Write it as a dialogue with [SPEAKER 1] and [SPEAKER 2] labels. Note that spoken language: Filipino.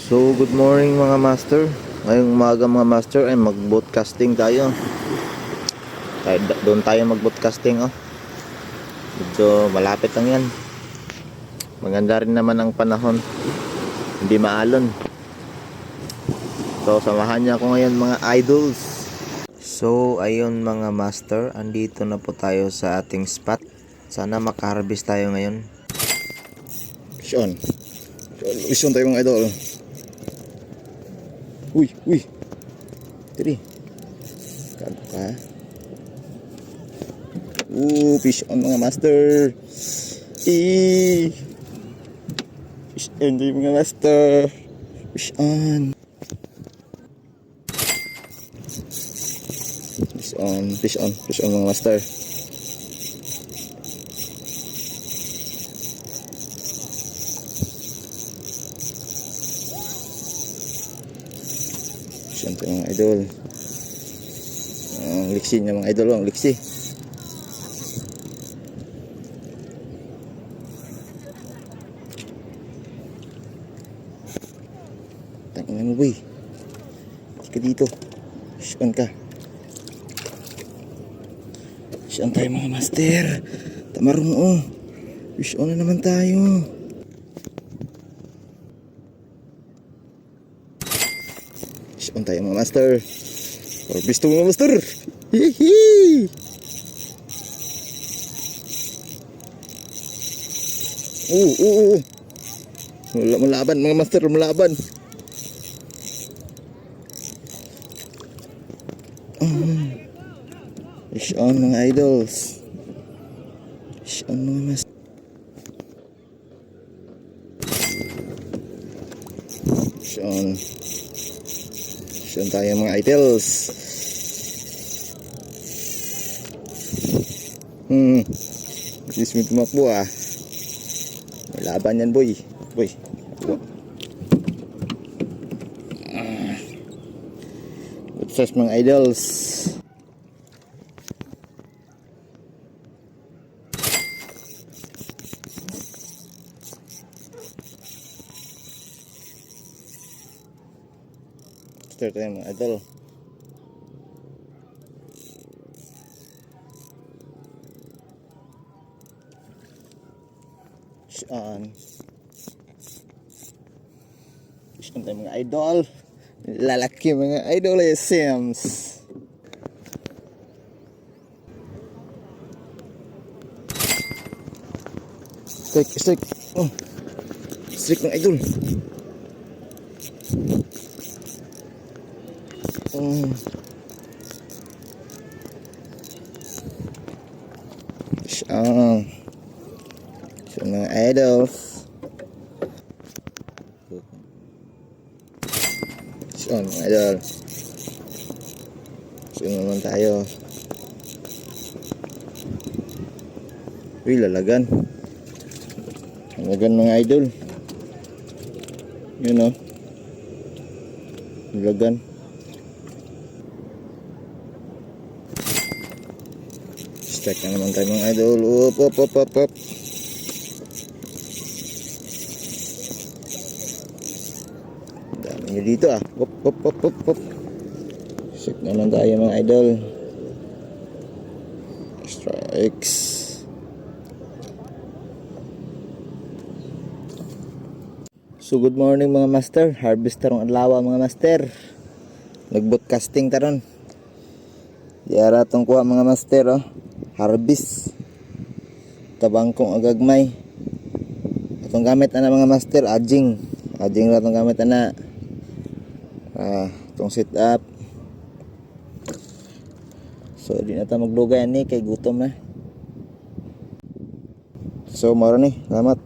[SPEAKER 1] So, good morning mga master. Ngayong umaga mga master ay mag-broadcasting tayo. Doon tayo mag-broadcasting oh. Medyo malapit lang yan. Maganda rin naman ang panahon. Hindi maalon. So, samahan niyo ako ngayon mga idols. So, ayun mga master, andito na po tayo sa ating spot. Sana makaharvest tayo ngayon.
[SPEAKER 2] Sean tayo mga idol. Uy. Tiri. Kado ka. Fish on mga master. Fish on tayo mga master. Fish on. Fish on mga master. Siyempre mga idol, ang liksi niya mga idol, ang liksi. Tangina mo boy, hindi ka dito. Saan ka? Saan tayo mga master? Tamarong oh, fish on na naman tayo. On tayo mga master. Harvest mga master. Hihi. Malaban mga master, malaban. Fish on mga idols. Fish on mga master. Fish on. Saan tayo mga idols? Bilis mo tumakbo ah. May laban yan boy. Good size mga idols. Start tayo mga idol. Saan tayo mga idol. Lalaki mga idol ay Sims. Strike. Strike mga idol. So mga idols. So mga idol. So naman tayo. Lalagan. Lalagan mga idol. Yun o. Lalagan. Strike na naman tayo mga idol. Up. Dami nyo dito ah. Up. Strike na naman tayo mga idol. Strikes. So good morning mga master. Harvest tarong adlaw mga master. Nag-broadcasting taron. Yara tong kuha mga master oh. Harvest tabangkong agagmay atong gamit ana mga master adjing ra tong gamit ana tong set up. So di na ta maglugay ni kay gutom na. So maro ni, salamat.